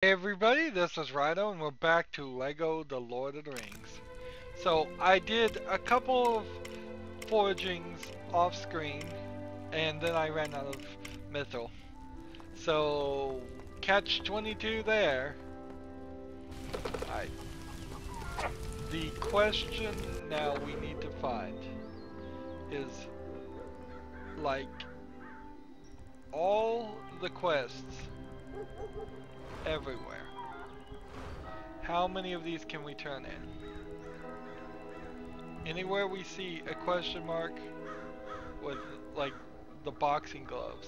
Hey everybody, this is Rydo and we're back to Lego The Lord of the Rings. So I did a couple of foragings off screen and then I ran out of mithril. So catch 22 there. Alright. The question now we need to find is like all the quests everywhere. How many of these can we turn in? Anywhere we see a question mark with like the boxing gloves,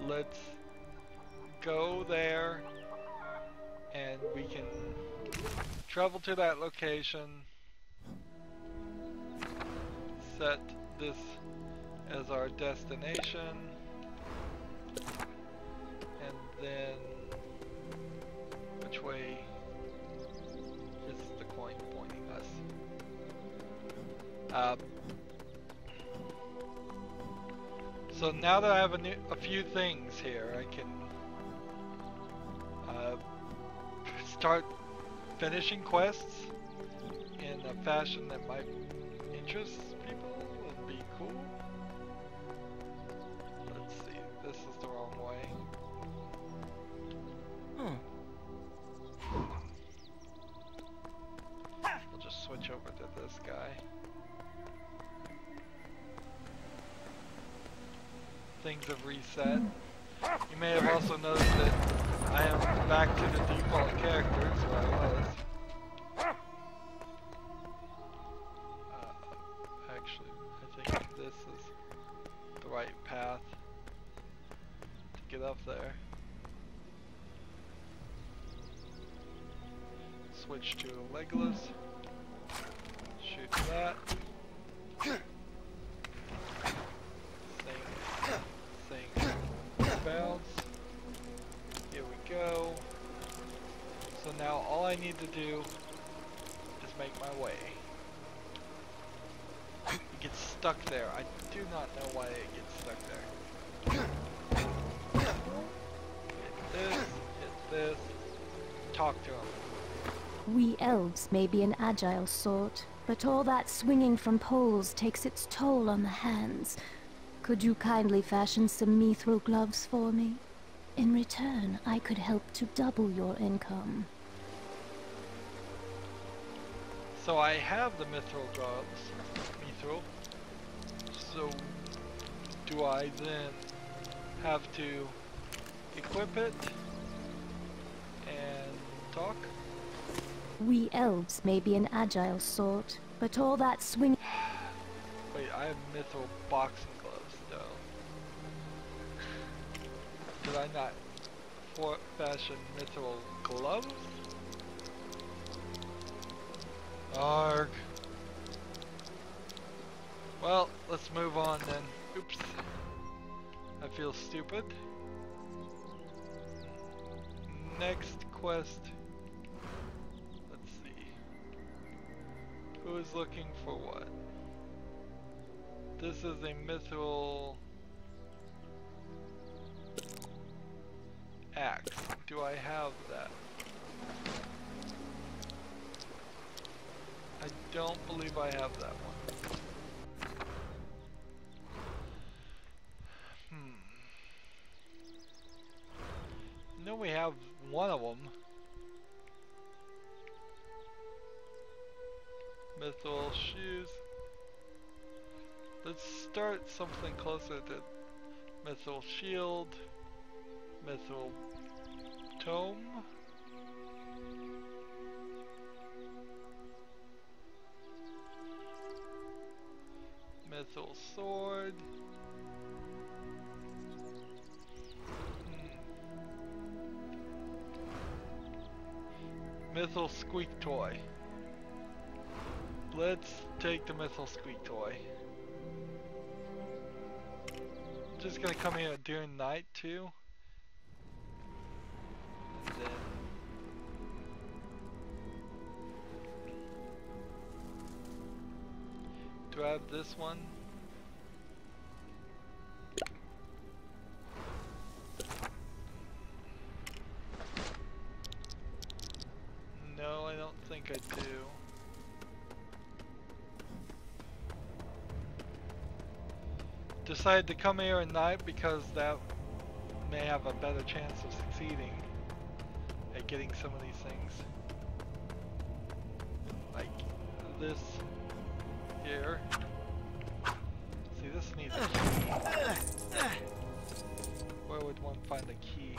let's go there and we can travel to that location, set this as our destination, and then which way is the coin pointing us? So now that I have a few things here, I can start finishing quests in a fashion that might interest people and be cool. Let's see, this is the wrong way. We'll just switch over to this guy. Things have reset. You may have also noticed that I am back to the default characters where I was. Actually, I think this is the right path to get up there. Switch to Legolas. Shoot that. Sing. Bounce. Here we go. So now all I need to do is make my way. It gets stuck there. I do not know why it gets stuck there. Hit this. Talk to him. We elves may be an agile sort, but all that swinging from poles takes its toll on the hands. Could you kindly fashion some mithril gloves for me? In return, I could help to double your income. So I have the mithril gloves. Mithril. So do I then have to equip it and talk? We elves may be an agile sort, but all that swing... Wait, I have mithril boxing gloves though. Did I not fashion mithril gloves? Arg. Well, let's move on then. Oops. I feel stupid. Next quest. Let's see. Who is looking for what? This is a mithril axe. Do I have that? I don't believe I have that one. No, we have one of them. Mithril shoes. Let's start something closer to mithril shield. Mithril tome. Mithril sword. Mithril squeak toy. Let's take the mithril squeak toy. Just gonna come here during night too. And then do I have this one? think I do. Decided to come here at night because that may have a better chance of succeeding at getting some of these things. Like this here. See, this needs a key. Where would one find a key?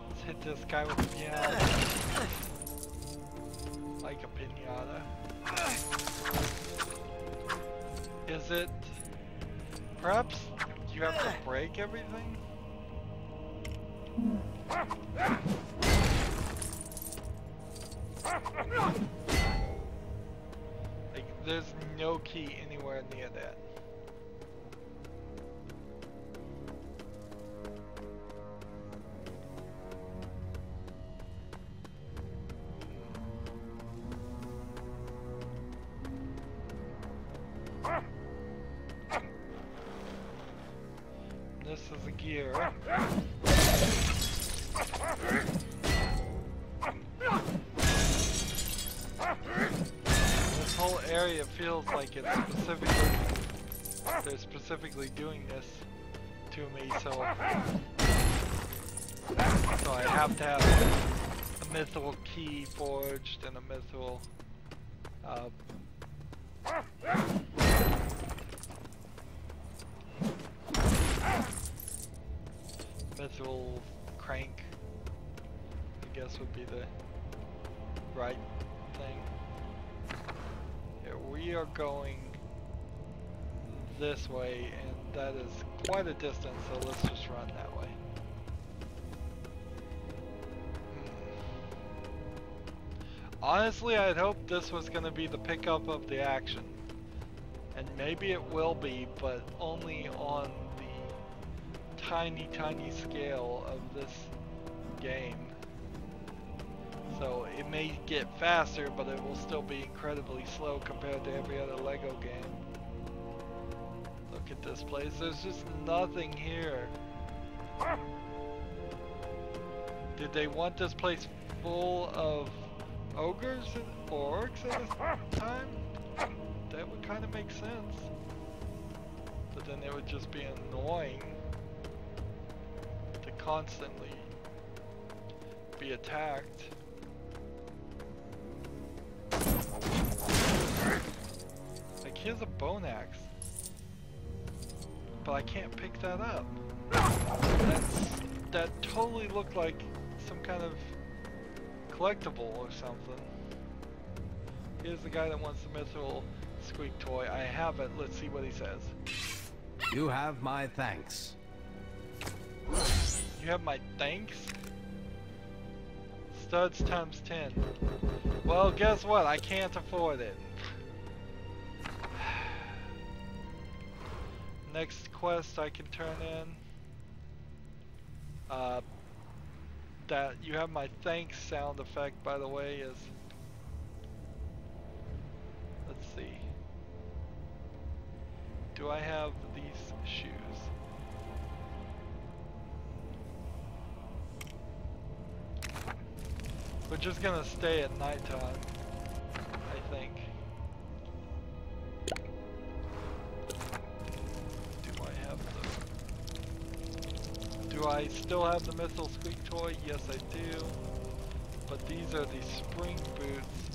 Let's hit this guy with a pinata. Like a pinata. Is it... Perhaps you have to break everything? Like, there's no key anywhere near that. This is a gear. This whole area feels like it's specifically, they're specifically doing this to me, so I have to have a mythical key forged and a mythical mythical crank, I guess would be the right thing. Here, we are going this way, and that is quite a distance, so let's just run that way. Honestly, I'd hoped this was going to be the pickup of the action. And maybe it will be, but only on the tiny scale of this game. So it may get faster, but it will still be incredibly slow compared to every other Lego game. Look at this place, there's just nothing here. Did they want this place full of ogres or orcs at this time? That would kind of make sense. But then it would just be annoying to constantly be attacked. Like, here's a bone axe, but I can't pick that up. That totally looked like some kind of collectible or something. Here's the guy that wants the mythical squeak toy. I have it. Let's see what he says. You have my thanks. You have my thanks? Studs times 10. Well, guess what? I can't afford it. Next quest I can turn in. That you have my thanks sound effect, by the way, is... Let's see. Do I have these shoes? We're just gonna stay at nighttime, I think. Do I still have the mythical squeak toy? Yes, I do. But these are the spring boots,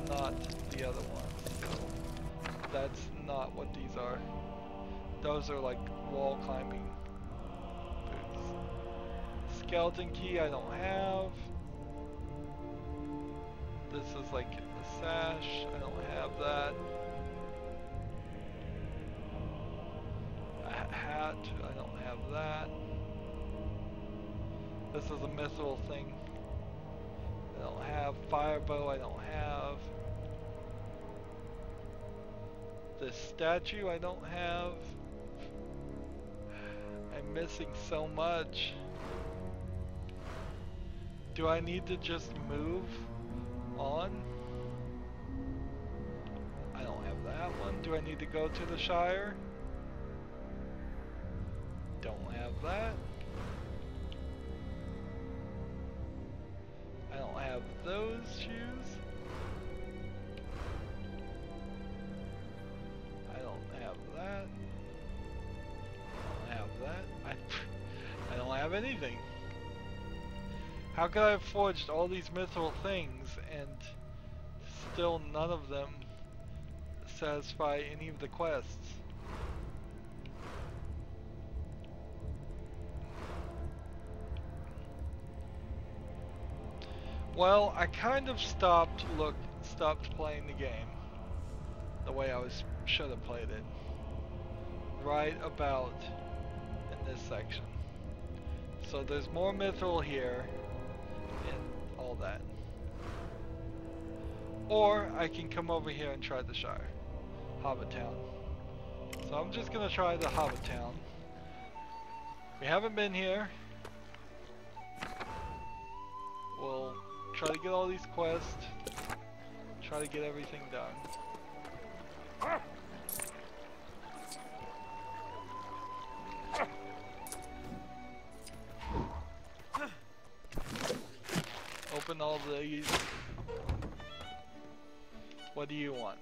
not the other ones. So that's not what these are. Those are like wall climbing boots. Skeleton key I don't have. This is like a sash. I don't have that. A hat. I don't have that. This is a mythical thing. I don't have fire bow. I don't have. This statue I don't have. I'm missing so much. Do I need to just move on? I don't have that one. Do I need to go to the Shire? Don't have that. I don't have those shoes. I don't have that. I don't have that. I don't have anything. How could I have forged all these mithril things and still none of them satisfy any of the quests? Well, I kind of stopped playing the game the way I should have played it. Right about in this section. So there's more mithril here and all that. Or I can come over here and try the Shire. Hobbit Town. So I'm just gonna try the Hobbit Town. We haven't been here. We'll try to get all these quests. Try to get everything done. Open all these. What do you want?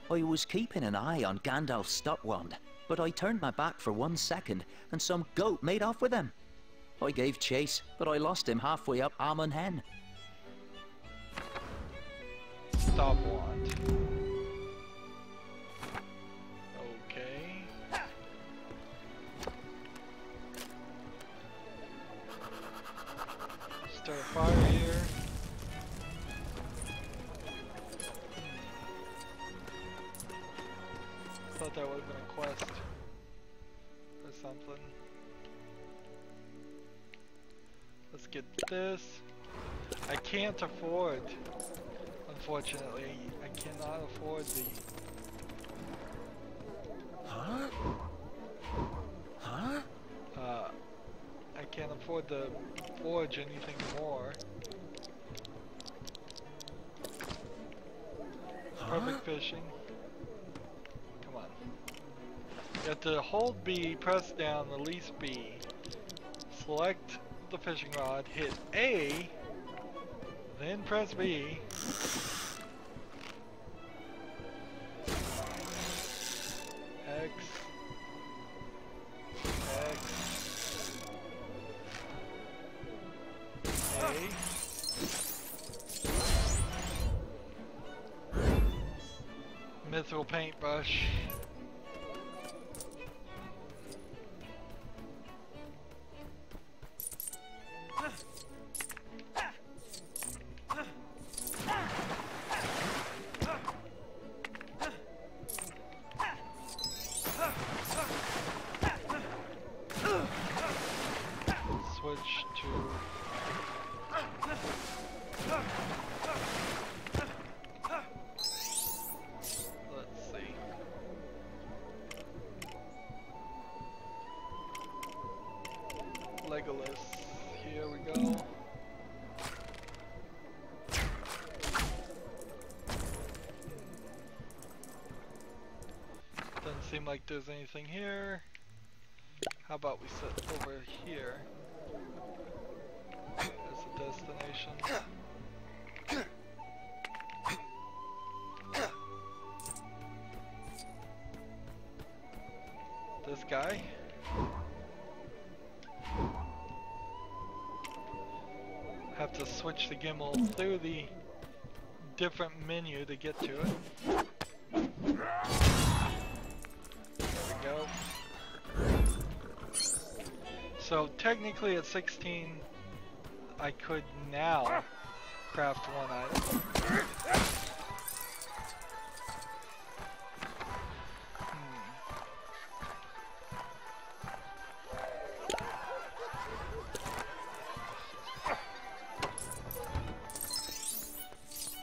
I was keeping an eye on Gandalf's stop wand, but I turned my back for 1 second and some goat made off with him. I gave chase, but I lost him halfway up Amon Hen. Stop wand. Okay. Start a fire here. Thought that would have been a quest or something. Let's get this. I can't afford, unfortunately, I cannot afford the... Huh? Huh? I can't afford to forge anything more. Perfect fishing. Come on. You have to hold B, press down, release B, select the fishing rod, hit A, then press B. X. A. Mithril paintbrush. Switch to let's see. Legolas. Here we go. Doesn't seem like there's anything here. How about we sit over here as a destination? This guy? Have to switch the gimbal through the different menu to get to it. There we go. So technically at 16 I could now craft one item.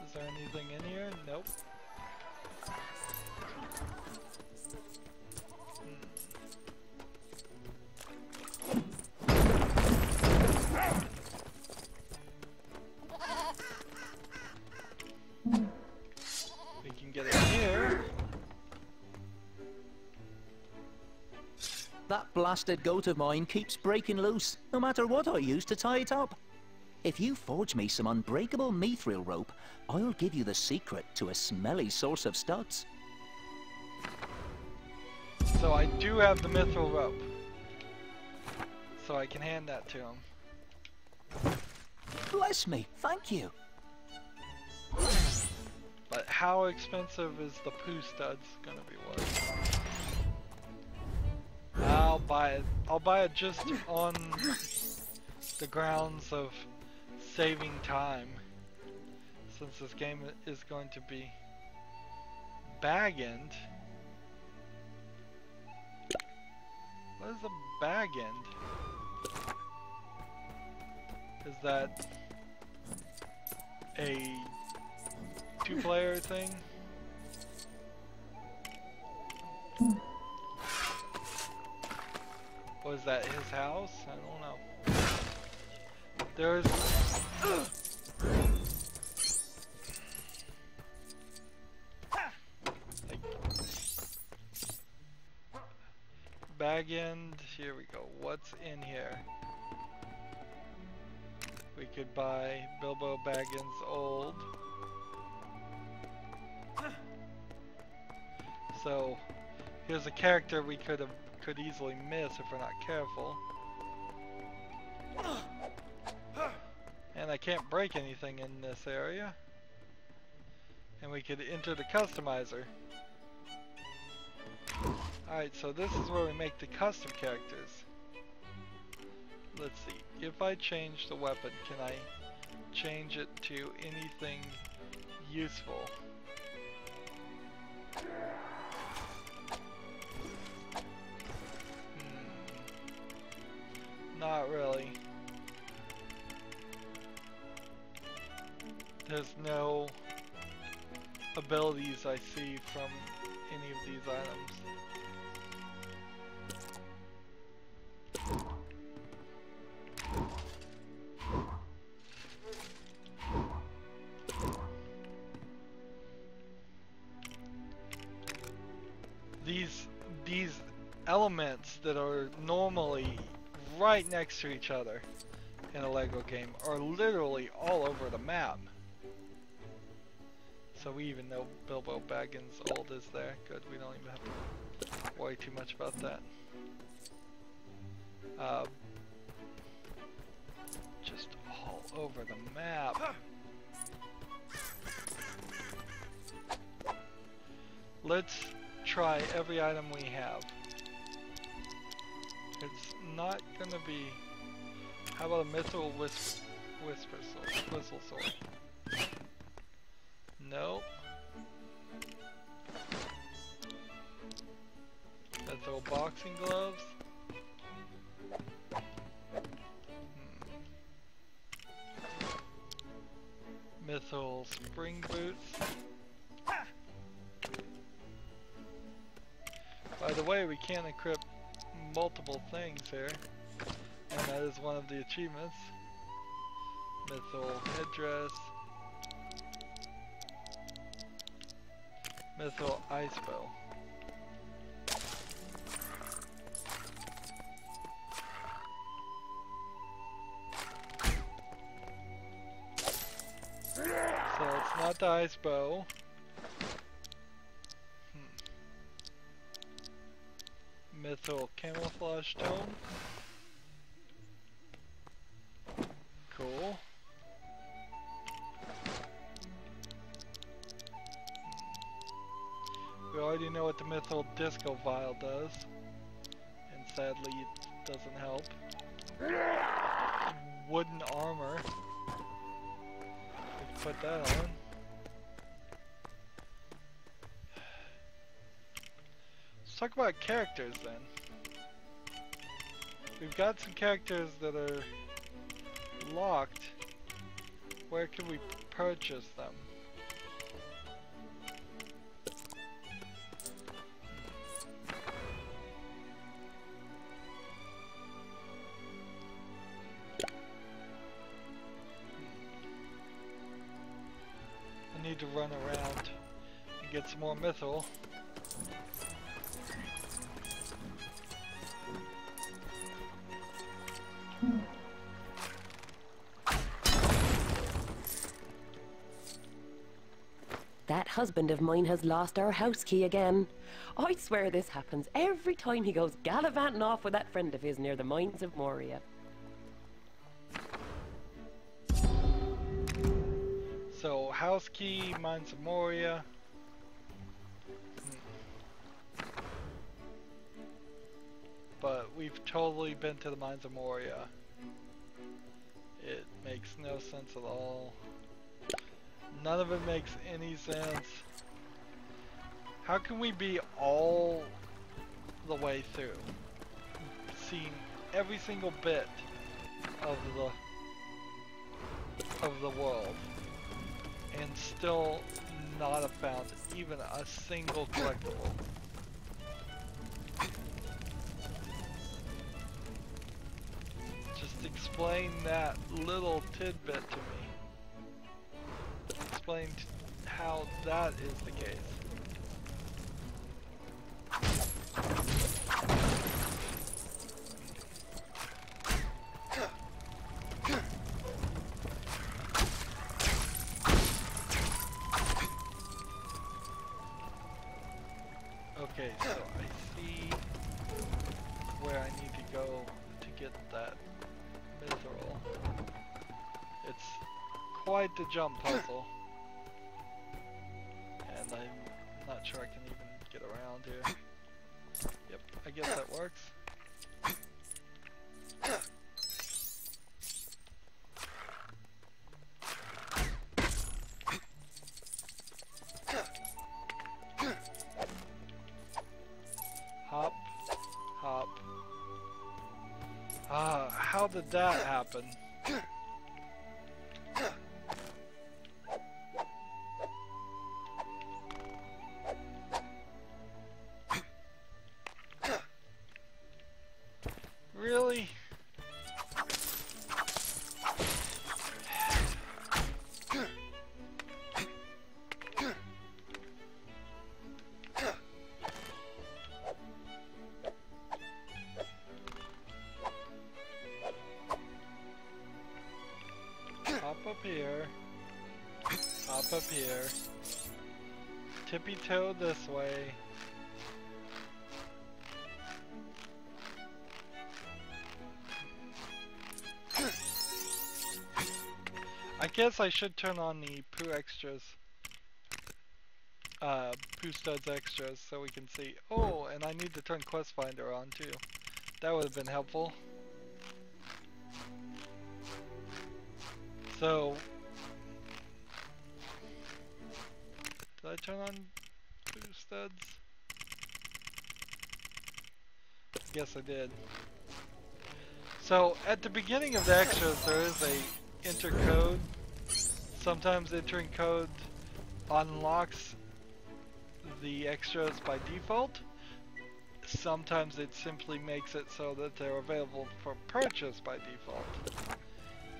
Is there anything in here? Nope. blasted goat of mine keeps breaking loose, no matter what I use to tie it up. If you forge me some unbreakable mithril rope, I'll give you the secret to a smelly source of studs. So I do have the mithril rope. So I can hand that to him. Bless me, thank you. But how expensive is the poo studs gonna be worth? I'll buy it. I'll buy it just on the grounds of saving time, since this game is going to be bag-end. What is a bag-end? Is that a two-player thing? Was that his house? I don't know. There's... Bag end, here we go. What's in here? We could buy Bilbo Baggins Old. So, here's a character we could easily miss if we're not careful. And I can't break anything in this area. And we could enter the customizer. Alright, so this is where we make the custom characters. Let's see, if I change the weapon, can I change it to anything useful? Not really. There's no abilities I see from any of these items. These elements that are normally right next to each other in a Lego game are literally all over the map. So we even know Bilbo Baggins Old is there. Good, we don't even have to worry too much about that. Just all over the map. Let's try every item we have. It's not gonna be... How about a mithril whisper sword? Whistle sword? Nope. Mithril boxing gloves? Mithril spring boots? By the way, we can equip multiple things here, and that is one of the achievements. Mithril headdress, mithril ice bow. So it's not the ice bow. Mithril camouflage tone. Cool. We already know what the mithril disco vial does, and sadly it doesn't help. Wooden armor. Let's put that on. Let's talk about characters then. We've got some characters that are locked. Where can we purchase them? I need to run around and get some more mithril. That husband of mine has lost our house key again. I swear this happens every time he goes gallivanting off with that friend of his near the mines of Moria. So, house key, Mines of Moria. But we've totally been to the Mines of Moria. It makes no sense at all. None of it makes any sense. How can we be all the way through, seeing every single bit of the world, and still not have found even a single collectible? Just explain that little tidbit to me. Explain how that is the case. Okay, so I see where I need to go to get that mithril. It's quite the jump puzzle, and I'm not sure I can even get around here. Yep, I guess that works. Hop, hop. Ah, how did that happen? Really? Hop up here. Hop up here. Tippy toe this way. I guess I should turn on the Pooh extras. Pooh Studs extras so we can see. Oh, and I need to turn Quest Finder on too. That would have been helpful. So, did I turn on Pooh Studs? Yes, I did. So, at the beginning of the extras, there is a enter code. Sometimes entering code unlocks the extras by default. Sometimes it simply makes it so that they're available for purchase by default.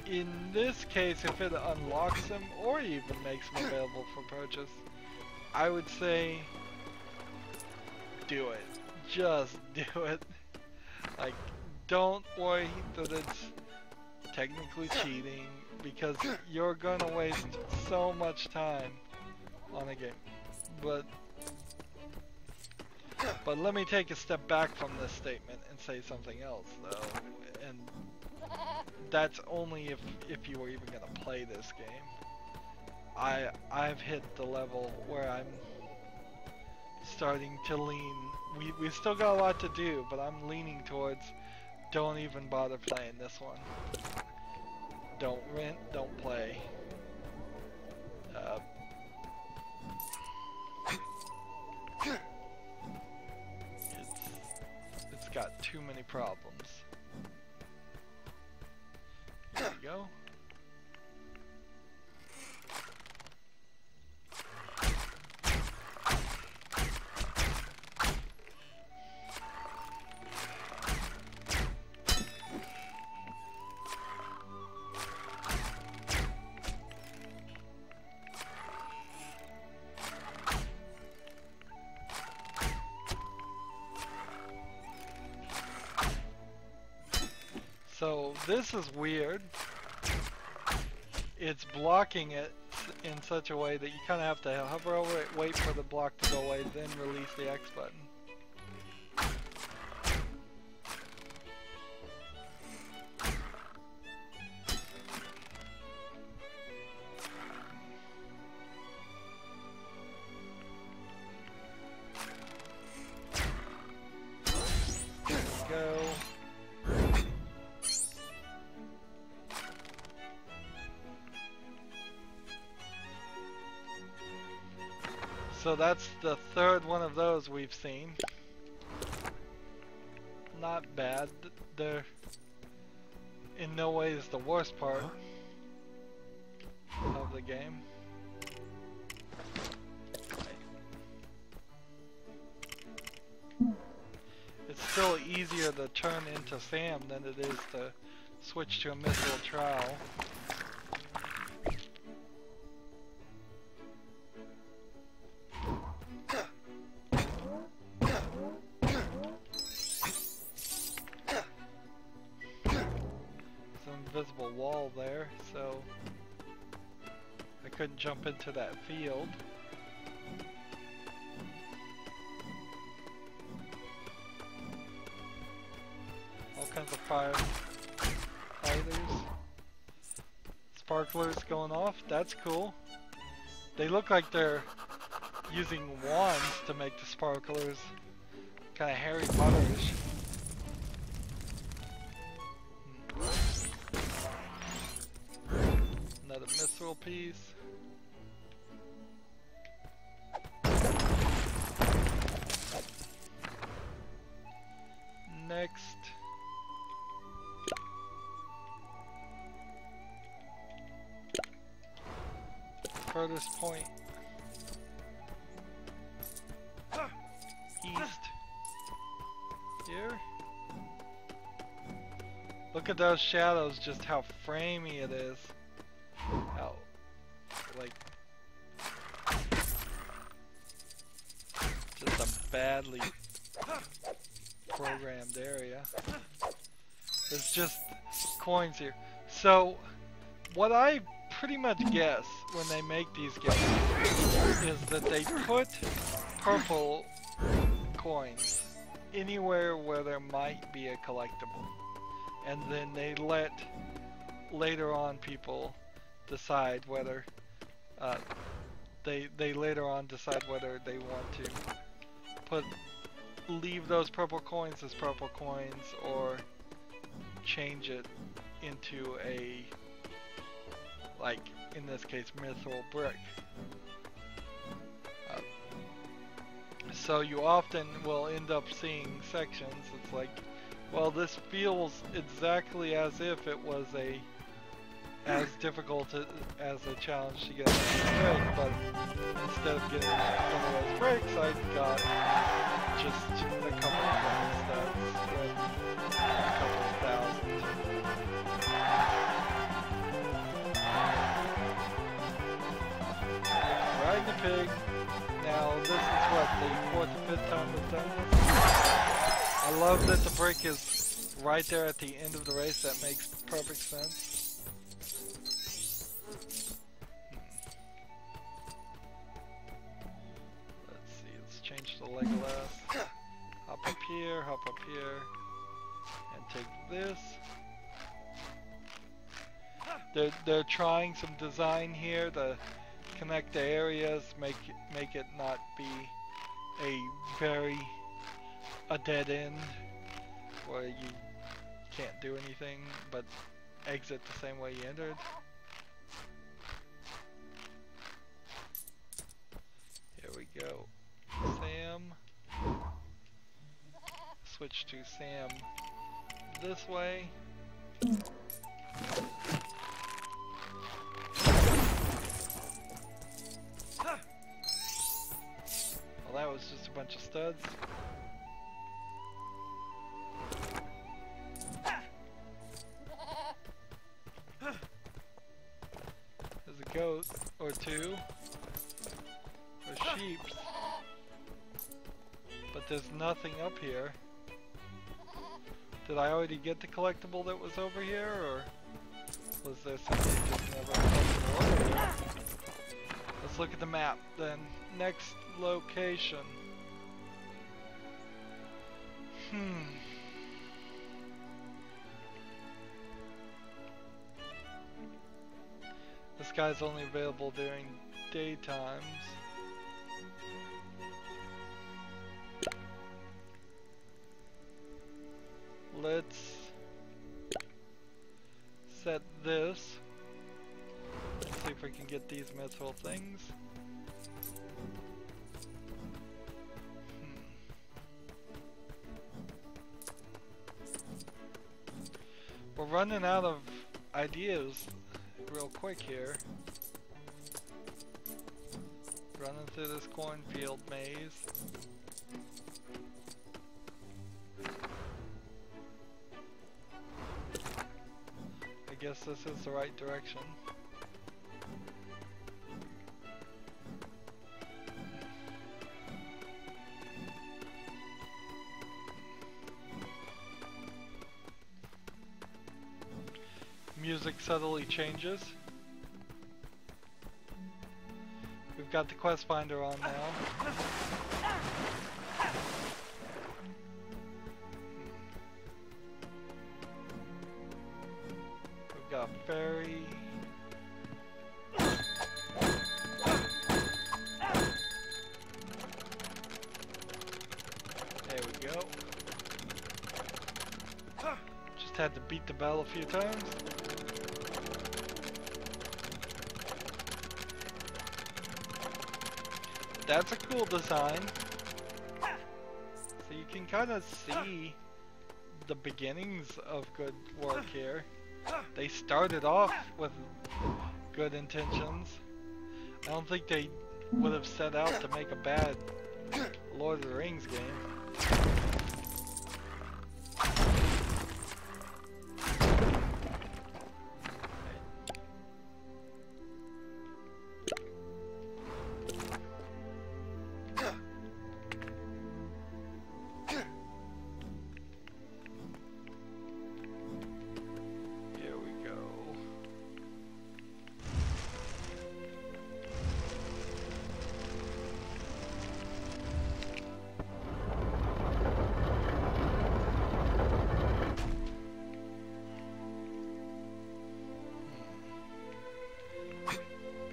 In this case, if it unlocks them or even makes them available for purchase, I would say do it. Just do it. Like, don't worry that it's technically cheating, because you're gonna waste so much time on a game. But let me take a step back from this statement and say something else though, and that's only if you were even gonna play this game. I've hit the level where I'm starting to lean. We still got a lot to do, but I'm leaning towards don't even bother playing this one. Don't rent, don't play. It's got too many problems. There we go. So this is weird. It's blocking it in such a way that you kind of have to hover over it, wait for the block to go away, then release the X button. So that's the third one of those we've seen. Not bad. They're in no way is the worst part of the game. It's still easier to turn into Sam than it is to switch to a mithril trowel. Invisible wall there, so I couldn't jump into that field. All kinds of fighters. Sparklers going off, that's cool. They look like they're using wands to make the sparklers kind of Harry Potter-ish. Another mithril piece. Next. Furthest point. East. Here. Look at those shadows, just how framey it is. How, like, just a badly programmed area. There's just coins here. So, what I pretty much guess when they make these games is that they put purple coins anywhere where there might be a collectible. And then they let later on people decide whether they later on decide whether they want to leave those purple coins as purple coins or change it into a, like in this case, mithril brick. So you often will end up seeing sections. It's like, well, this feels exactly as if it was as difficult as a challenge to get a break, but instead of getting one of those breaks, I got just a couple of things that's worth a couple of thousand. Riding the pig. Now this is what, the fourth or fifth time we've done this? I love that the break is right there at the end of the race. That makes perfect sense. Change to Legolas. Hop up here, and take this. They're trying some design here to connect the areas, make it not be a dead end where you can't do anything but exit the same way you entered. Here we go. Sam. Switch to Sam this way. Well, that was just a bunch of studs. There's a goat or two, or sheep. But there's nothing up here. Did I already get the collectible that was over here, or was there something just never collectible over here? Let's look at the map then. Next location. This guy's only available during daytimes. Let's set this. Let's see if we can get these mithril things. We're running out of ideas real quick here. Running through this cornfield maze. I guess this is the right direction. Music subtly changes. We've got the quest finder on now. We've got fairy. There we go. Just had to beat the bell a few times. That's a cool design. So you can kind of see the beginnings of good work here. They started off with good intentions. I don't think they would have set out to make a bad Lord of the Rings game.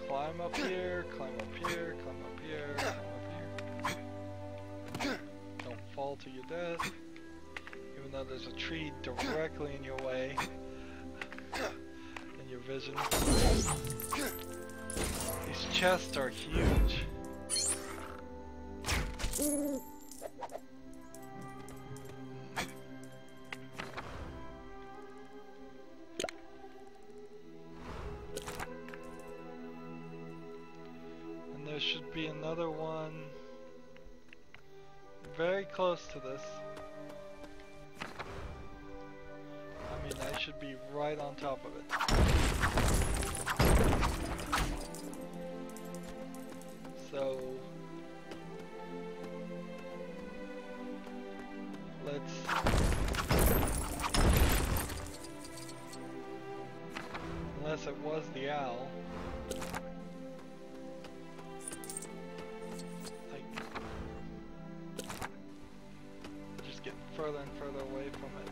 Climb up here, climb up here, climb up here, climb up here. Don't fall to your death. Even though there's a tree directly in your way. In your vision. These chests are huge. Should be another one very close to this. I mean, I should be right on top of it. So let's unless it was the owl. Further and further away from it.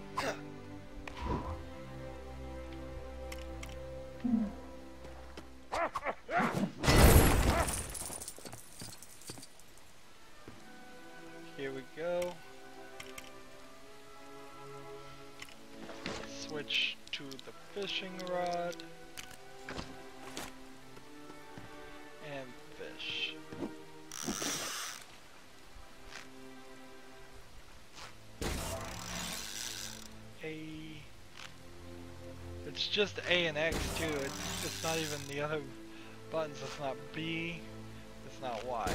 Here we go. Switch to the fishing rod and fish. It's just A and X too. It's not even the other buttons. It's not B. It's not Y.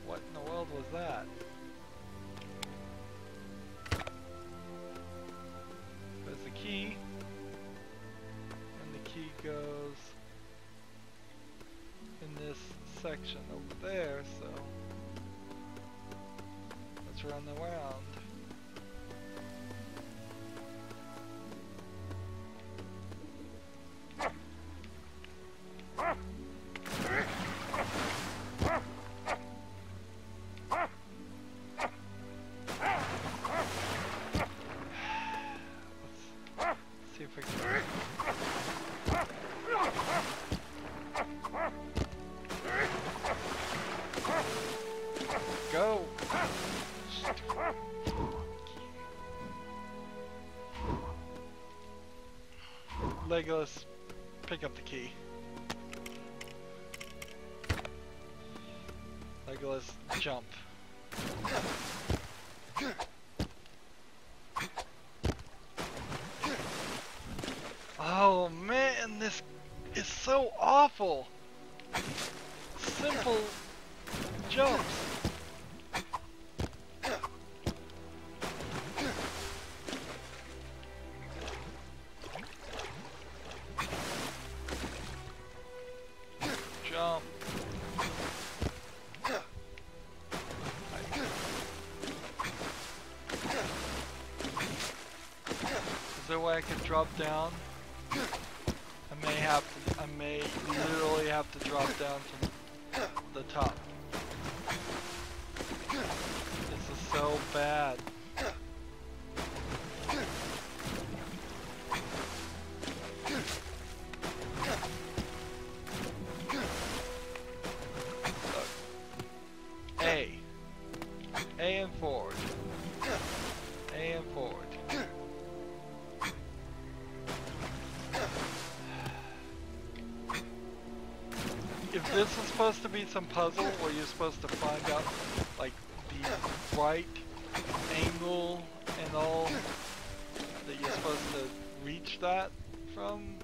What in the world was that? There's the key, and the key goes in this section over there. So let's run around. Let's see if we can... Go! Legolas, pick up the key. Legolas, jump. Oh man, this is so awful! Simple jumps. Jump. Is there a way I can drop down? I may literally have to drop down from the top. This is so bad. A and forward. A and forward. If this is supposed to be some puzzle where you're supposed to find out like the right angle and all that you're supposed to reach that from,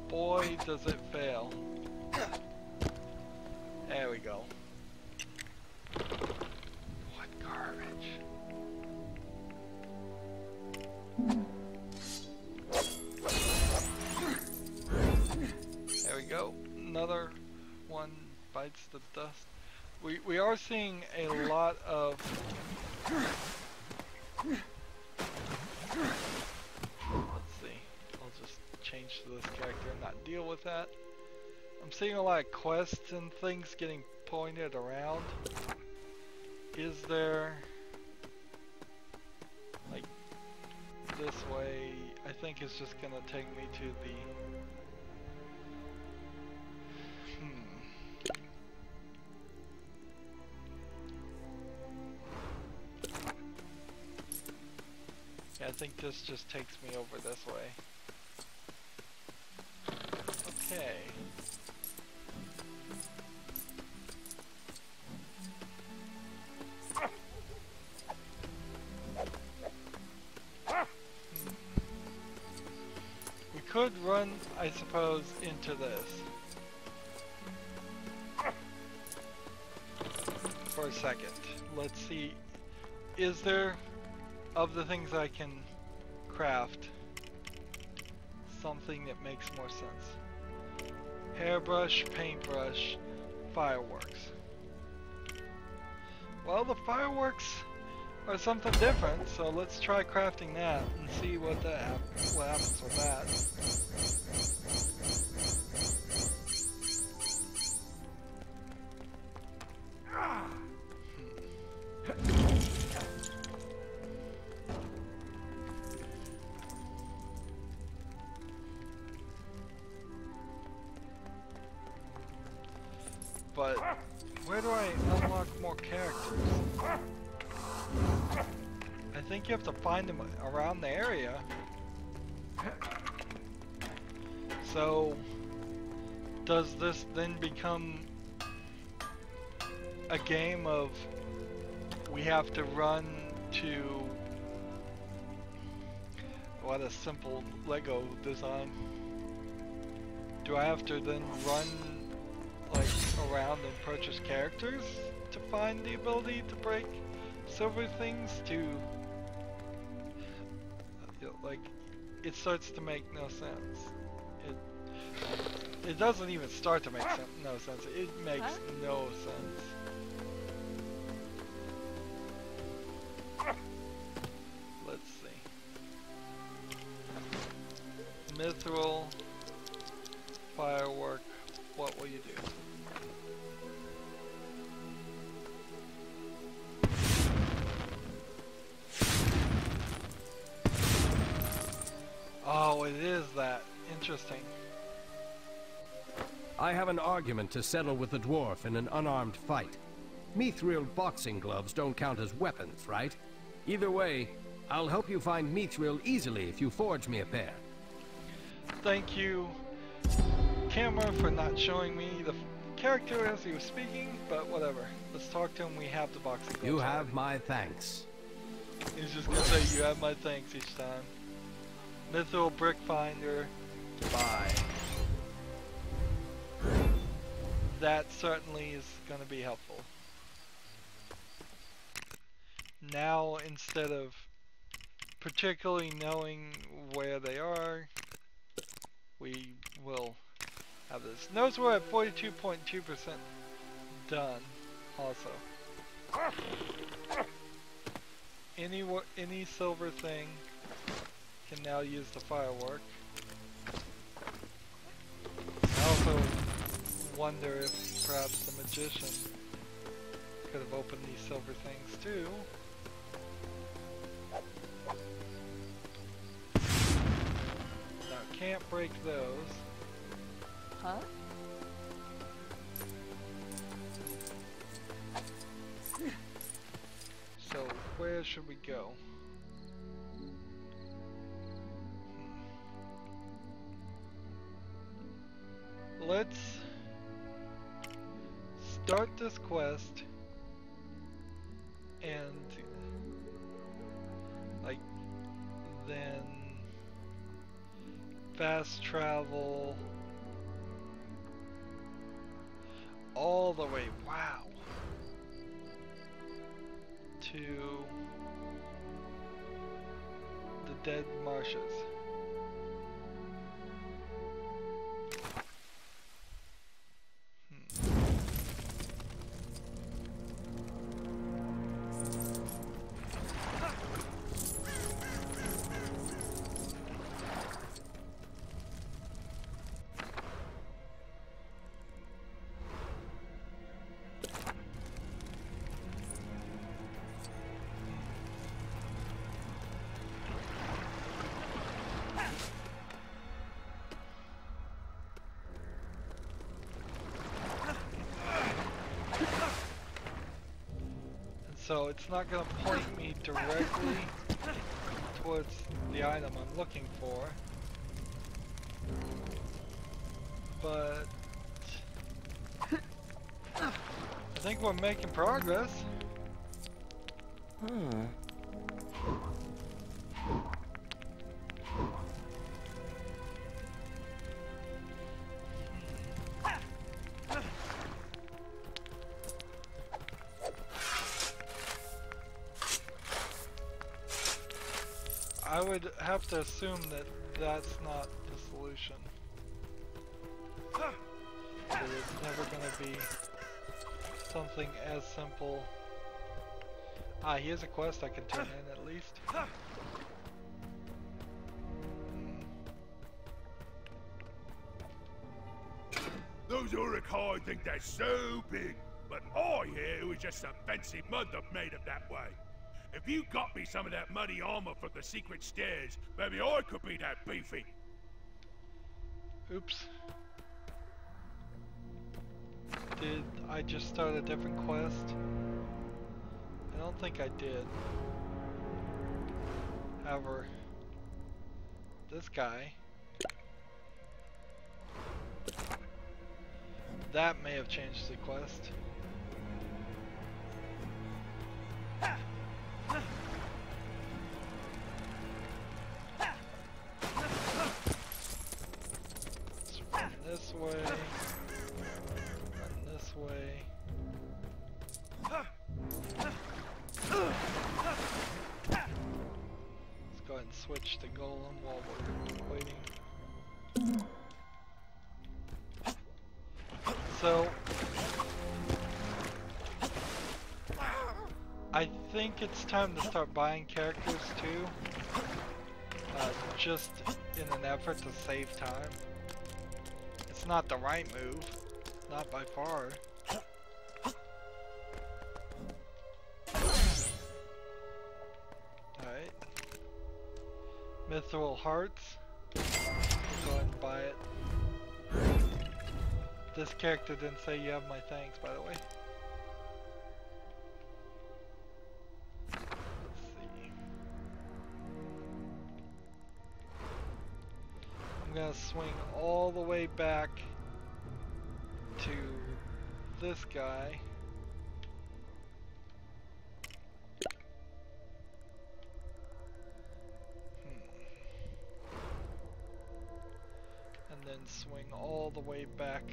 boy does it fail. There we go. What garbage. There we go. Another one bites the dust. We are seeing a lot of... Let's see. I'll just change to this character and not deal with that. I'm seeing a lot of quests and things getting pointed around. Is there... like... this way? I think it's just gonna take me to the... Yeah, I think this just takes me over this way. Okay. We could run, I suppose, into this. For a second. Let's see. Is there, of the things I can craft, something that makes more sense? Hairbrush, paintbrush, fireworks. Well, the fireworks are something different, so let's try crafting that and see what happens with that. But where do I unlock more characters? I think you have to find them around the area. So does this then become a game of we have to run to... What a simple Lego design. Do I have to then run like around and purchase characters to find the ability to break silver things? To like, it starts to make no sense. It doesn't even start to make no sense. It makes no sense. Oh, it is that. Interesting. I have an argument to settle with the dwarf in an unarmed fight. Mithril boxing gloves don't count as weapons, right? Either way, I'll help you find Mithril easily if you forge me a pair. Thank you, camera, for not showing me the character as he was speaking, but whatever. Let's talk to him. We have the boxing gloves. You have my thanks. He's just gonna say, you have my thanks each time. Mithril brick finder. Bye. That certainly is gonna be helpful. Now, instead of particularly knowing where they are, we will have this. Notice we're at 42.2% done also. Any silver thing can now use the firework. I also wonder if perhaps the magician could have opened these silver things too. Now can't break those. Huh? So where should we go? Let's start this quest and like then fast travel all the way, wow, to the Dead Marshes. So it's not going to point me directly towards the item I'm looking for, but I think we're making progress. I would have to assume that that's not the solution. That it's never going to be something as simple. Ah, here's a quest I can turn in at least. Those Uruk-hai think they're so big, but I hear it was just some fancy mud that made them that way. If you got me some of that muddy armor from the secret stairs, maybe I could be that beefy. Oops. Did I just start a different quest? I don't think I did. However, this guy, that may have changed the quest. This way, and this way. Let's go ahead and switch to Golem while we're waiting. So, I think it's time to start buying characters too, just in an effort to save time. It's not the right move, not by far. Alright. Mithril hearts. This character didn't say you have my thanks, by the way. Let's see. I'm gonna swing all the way back to this guy. And then swing all the way back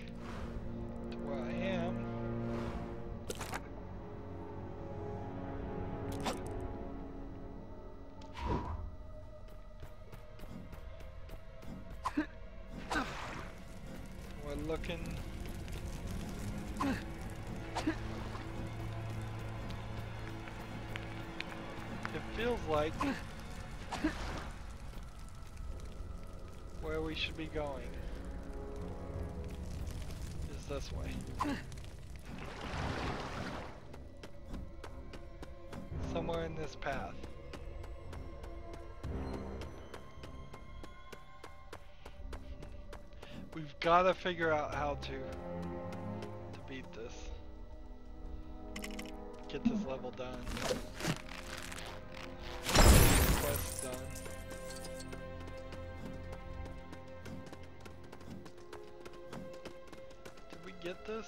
to where I am. We're looking. It feels like where we should be going is this way. Somewhere in this path. We've got to figure out how to beat this. Get this level done. Quest done. Did we get this?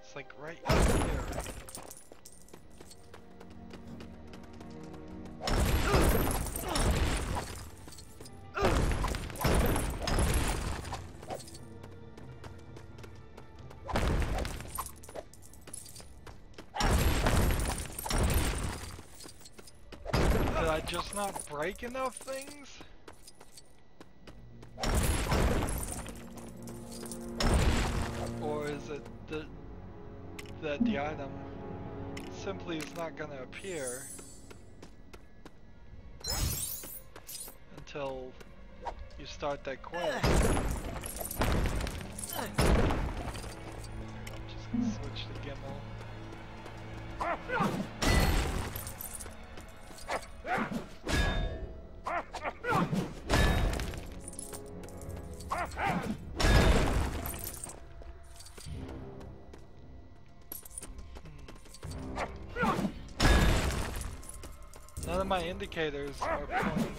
It's like right here. Did I just not break enough things? Or is it that the item simply is not going to appear until you start that quest? I'm just going to switch to Gimli. None of my indicators are pointing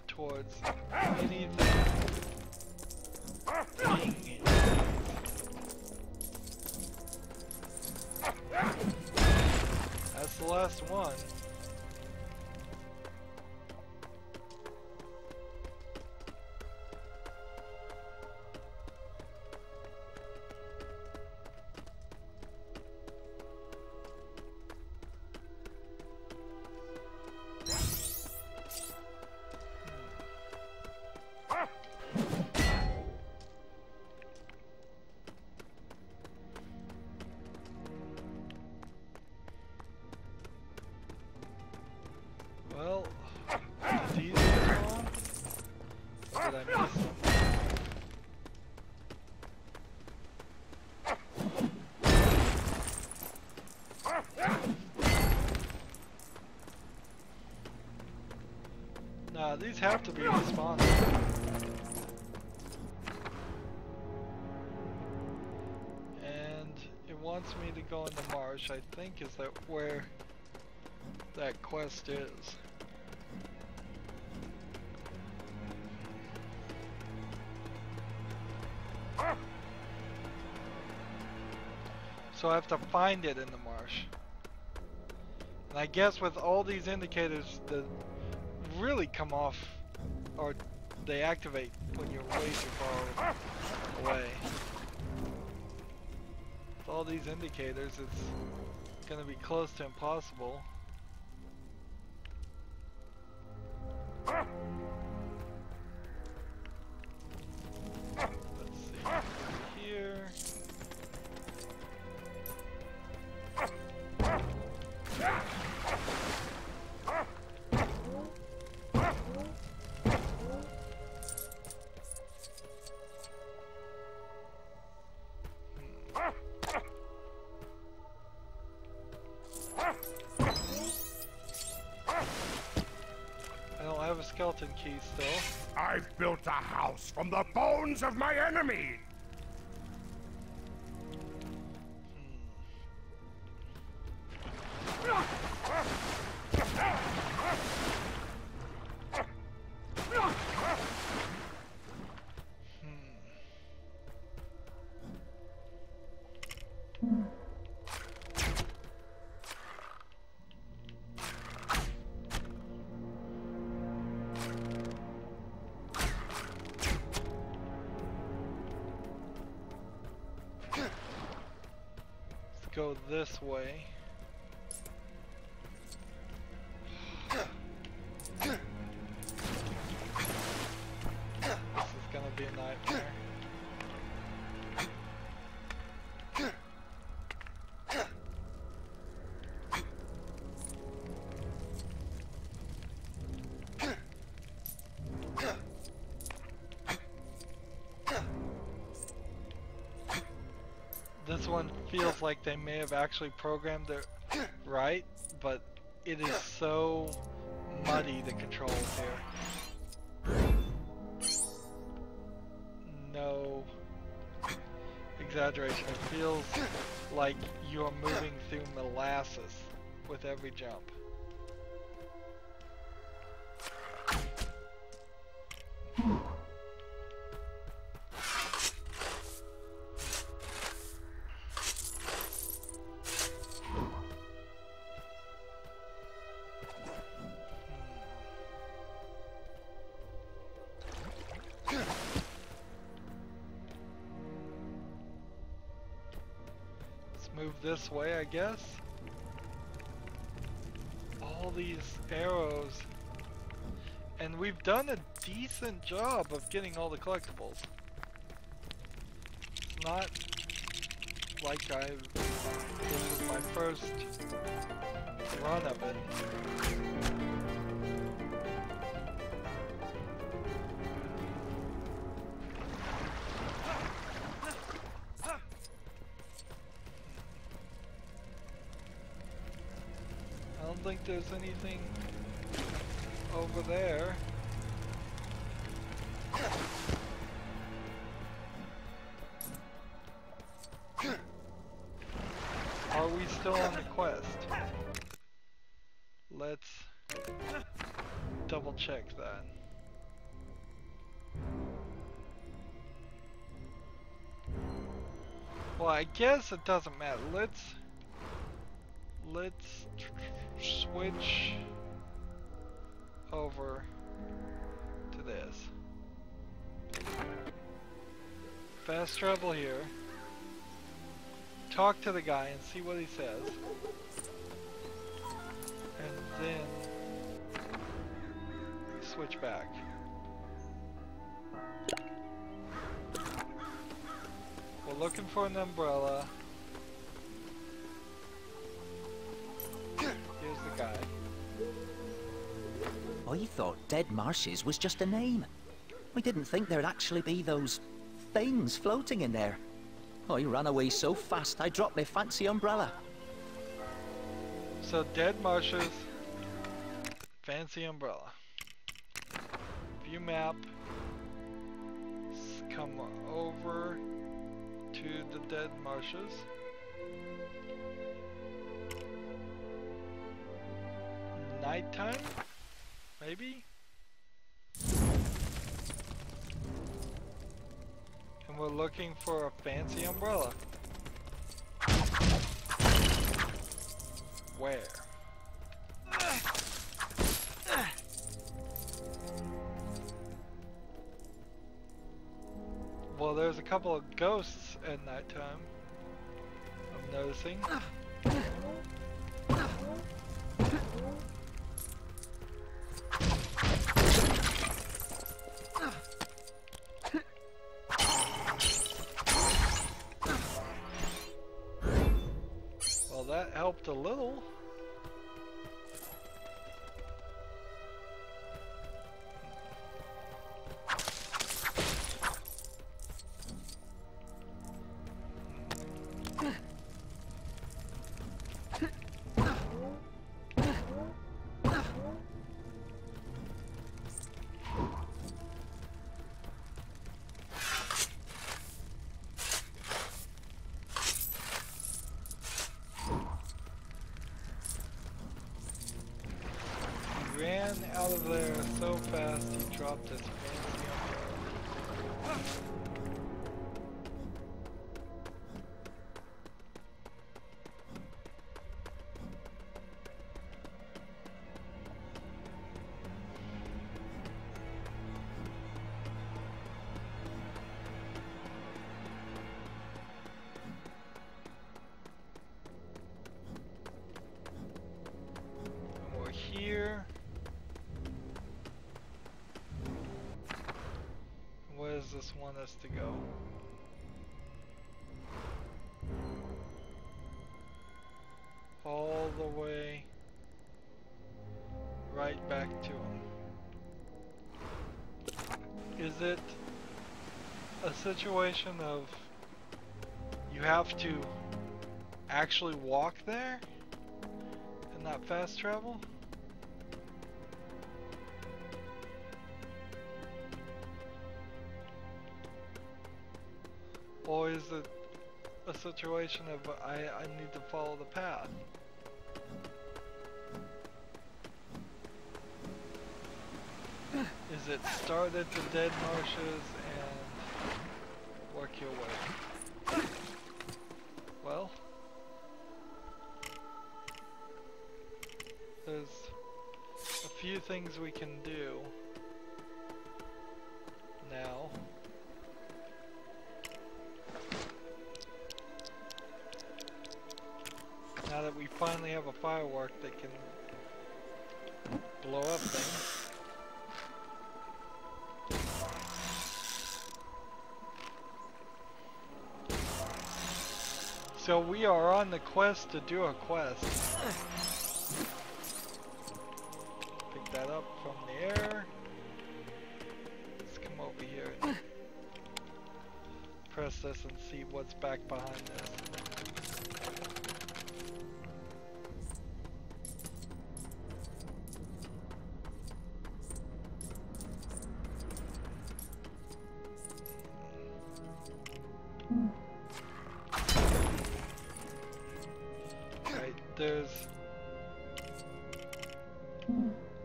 towards anything being That's the last one. Well, did these go on? Or did I miss them? Nah, these have to be respawned. And it wants me to go in the marsh, I think is that where that quest is. So I have to find it in the marsh. And I guess with all these indicators that really come off, or they activate when you're way too far away. With all these indicators, it's gonna be close to impossible. Let's see, here. skeleton key still. I've built a house from the bones of my enemy. Go this way. This is gonna be a nightmare. This one feels like they may have actually programmed it right, but it is so muddy, the controls here. No exaggeration, it feels like you are moving through molasses with every jump. Move this way, I guess. All these arrows. And we've done a decent job of getting all the collectibles. It's not like this is my first run of it. I don't think there's anything over there. Are we still on the quest? Let's double check that. Well, I guess it doesn't matter. Let's switch over to this. Fast travel here. Talk to the guy and see what he says. And then switch back. We're looking for an umbrella. Here's the guy. I thought Dead Marshes was just a name. I didn't think there'd actually be those things floating in there. I ran away so fast I dropped my fancy umbrella. So Dead Marshes, fancy umbrella. View map. Come over to the Dead Marshes. Nighttime? Maybe? And we're looking for a fancy umbrella. Where? Well, there's a couple of ghosts at nighttime, I'm noticing. Well, that helped a little. ran out of there so fast he dropped his fancy umbrella. Here. Where does this want us to go? All the way right back to him. Is it a situation of you have to actually walk there and not fast travel? Or is it a situation of I need to follow the path? Is it start at the dead marshes and work your way? Well, there's a few things we can do now. Now that we finally have a firework that can blow up things. So we are on the quest to do a quest. Pick that up from the air. Let's come over here and press this and see what's back behind this. There's,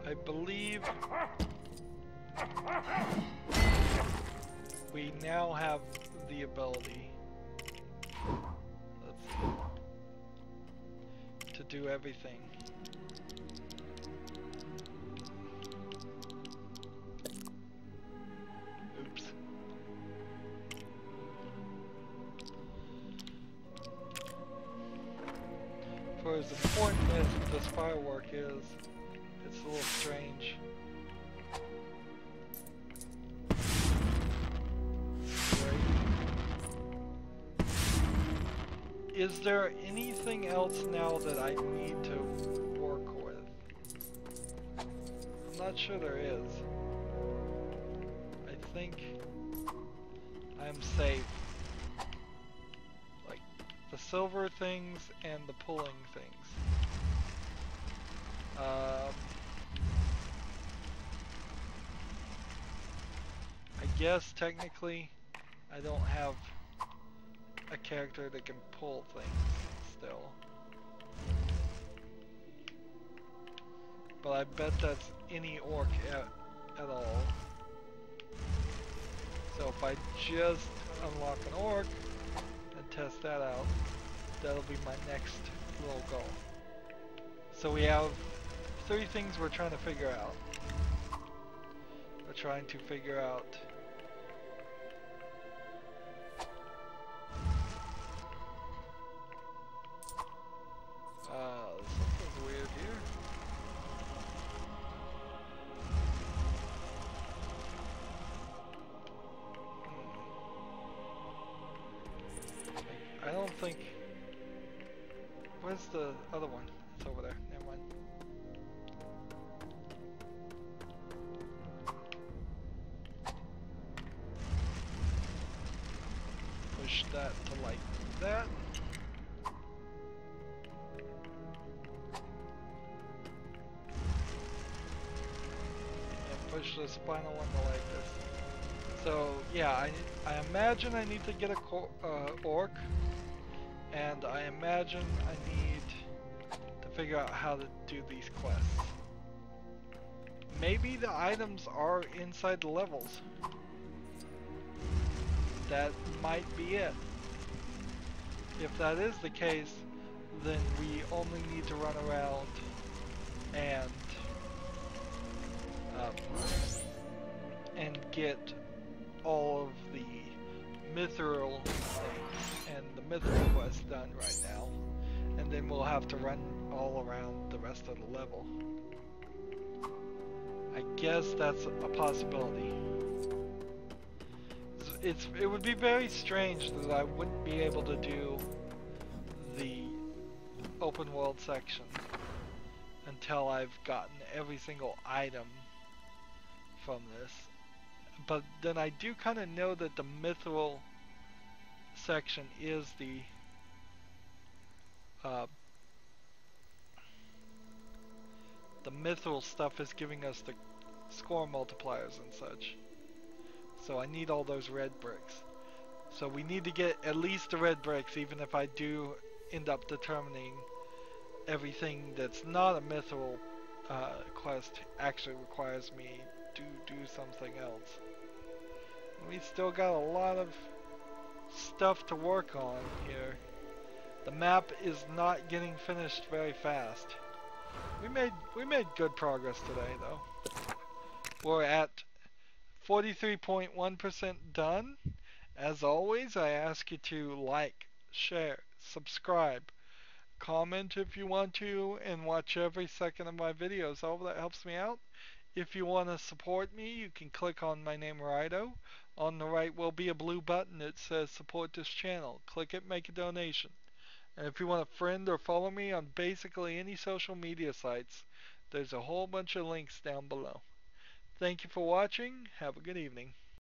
I believe, we now have the ability, let's see, to do everything. Oops. For as important as this firework is, it's a little strange. Right. Is there anything else now that I need to work with? I'm not sure there is. I think I'm safe. The silver things and the pulling things. I guess technically I don't have a character that can pull things still. But I bet that's any orc at all. So if I just unlock an orc and test that out, that'll be my next little goal. So we have 3 things we're trying to figure out. We're trying to figure out something's weird here. I don't think. Where's the other one? It's over there. Never mind. Push that to like that. And push this final one to like this. So yeah, I imagine I need to get a orc. And I imagine I need to figure out how to do these quests. maybe the items are inside the levels. That might be it. If that is the case, then we only need to run around and get all of the mithril things and the mithril quest done right now, and then we'll have to run all around the rest of the level. I guess that's a possibility. It would be very strange that I wouldn't be able to do the open world section until I've gotten every single item from this. But then I do kind of know that the mithril section is the mithril stuff is giving us the score multipliers and such. So I need all those red bricks. So we need to get at least the red bricks, even if I do end up determining everything that's not a mithril quest actually requires me to do something else. We still got a lot of stuff to work on here. The map is not getting finished very fast. We made good progress today though. We're at 43.1% done. As always, I ask you to like, share, subscribe, comment if you want to, and watch every second of my videos. All that helps me out. If you want to support me, you can click on my name, Rydo. On the right will be a blue button that says support this channel. Click it, make a donation. And if you want to friend or follow me on basically any social media sites, there's a whole bunch of links down below. Thank you for watching. Have a good evening.